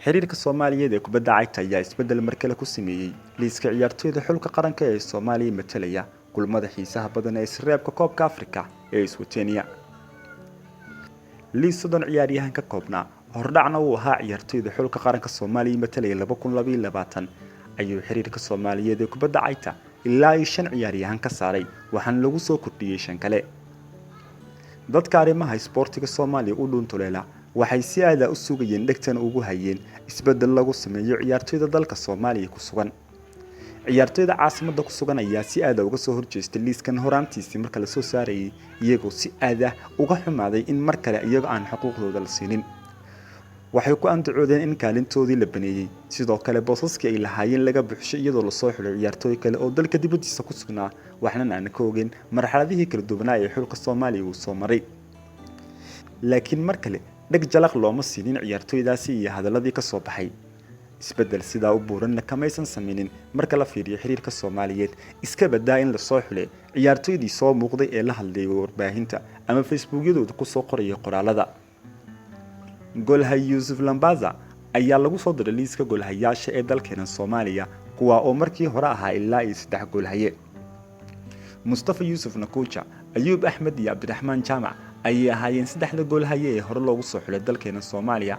xiriirka Soomaaliyeed ee kubadda cagta ayaa isbedel markale ku sameeyay liiska ciyaartoyda xulka qaranka ee Soomaaliya matalaya kulmada xiisaha badan ee isreebka koobka Afrika ee Iswatenia. liis 30 ciyaaryahan ka koobnaa hordhacna uu ahaa ciyaartoyda xulka qaranka Soomaaliya matalaya 2022 ayuu xiriirka Soomaaliyeed ee kubadda cagta ilaa 5 ciyaaryahan ka saaray waxaan lagu soo kordhiyay 5 kale. dadka arrimaha isboortiga Soomaaliya u dhuuntuleela waxay si aad ah u sugayeen dhagtan ugu hayeen isbedel lagu sameeyo ciyaartoyda dalka Soomaaliya ku sugan. ciyaartoyda caasimada ku sugan ayaa si aad ah uga soo horjeestay liiskan horaantiisii marka la soo saarayay iyagoo si aad ah uga xumaaday in mar kale iyaga aan xuquuqdooda la siinin. waxay ku andacoodeen in kaalintoodii la baneeyay sidoo kale boosaskii ay lahaayeen laga buuxshay iyadoo la soo xulay ciyaartoy kale oo dalka dibadiisa ku sugnaa waxna aan ka ogeyn marxaladihii kala duwanaa ee xulka Soomaaliya uu soo maray. laakiin mar kale dhag jalaq looma siinin ciyaartoydaasi iyo hadaladii ka soo baxay. isbedel sida u buuranna kamaysan sameeynin marka la fiiriyo xiriirka Soomaaliyeed iska badaa in la soo xulay ciyaartoydii soo muuqday ee la hadlayay warbaahinta ama Facebook-yadooda ku soo qoraya qoraalada. golhay Yusuf Lambaza ayaa lagu soo diray liiska golhayaasha ee dalkeena Soomaaliya kuwa oo markii hore ahaa ilaa 3 golhaye. Mustafa Yusuf Nakuja, Ayub Ahmed iyo Abdiraxmaan Jaamac ayay ahaayeen 3 golhaye ee hore loogu soo xulay dalkeena Soomaaliya.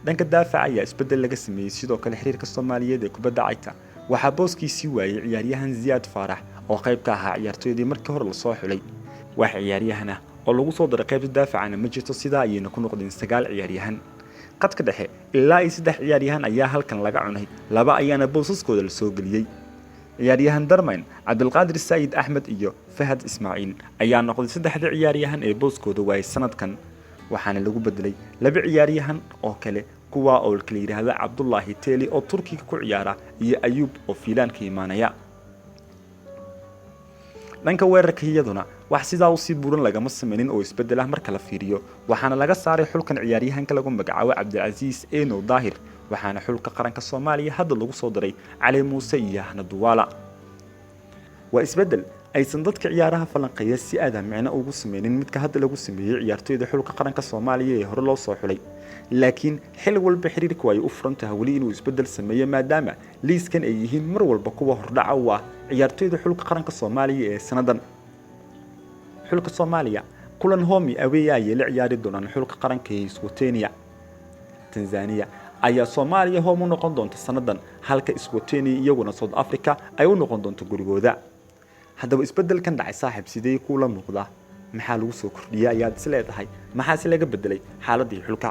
dhanka daafaca ayaa isbedel laga sameeyay sidoo kale xiriirka Soomaaliyeed ee kubadda cagta waxaa booskiisii waayay ciyaaryahan Ziyaad Faarax oo qayb ka ahaa ciyaartoydii markii hore la soo xulay. wax ciyaaryahan ah oo lagu soo diray qaybta daafacana ma jirto sidaa ayayna ku noqdeen 9 ciyaaryahan. qadka dhexe ilaa 3 ciyaaryahan ayaa halkan laga cunay 2 ayaana boosaskooda la soo geliyay. ciyaaryahan Darmayn, Cabdulqaadir Said Ahmed iyo Fahad Ismaaciil ayaa noqday 3 ciyaaryahan ee booskooda waayay sanadkan waxaana lagu bedelay 2 ciyaaryahan oo kale kuwa oo kala yiraahdo Cabdullaahi Teeli oo Turkiga ku ciyaara iyo Ayub oo Fiilaan ka imaanaya. dhanka weerarka iyaduna wax sidaa u sii buuran lagama sameeynin oo isbedel ah marka la fiiriyo waxaana laga saaray xulkan ciyaaryahanka lagu magacaabo Cabdicaziis Eeno Daahir waxaana xulka qaranka Soomaaliya hadda lagu soo diray Cali Muuse iyo Ahmed Duwala. waa isbedel aysan dadka ciyaaraha falanqeeya si aad ah macna ugu sameeynin midka hadda lagu sameeyay ciyaartoyda xulka qaranka Soomaaliya ee hore loo soo xulay. laakiin xil walba xiriirku ay u furantahay wali inuu isbedel sameeyo maadaama liiskan ay yihiin mar walba kuwa hordhaca u ah ciyaartoyda xulka qaranka Soomaaliya ee sanadan. xulka Soomaaliya kulan home away ay la ciyaari doonaan xulka qaranka ee Iswatenia. Tanzania ayaa Soomaaliya home u noqon doonta sanadan halka Iswatenia iyaguna South Africa ay u noqon doonto gurigooda. haddaba isbedelkan dhacay saaxiib sidee kula muuqda maxaa lagu soo kordhiyay ayaad is leedahay maxaa si laga bedelay xaaladii xulka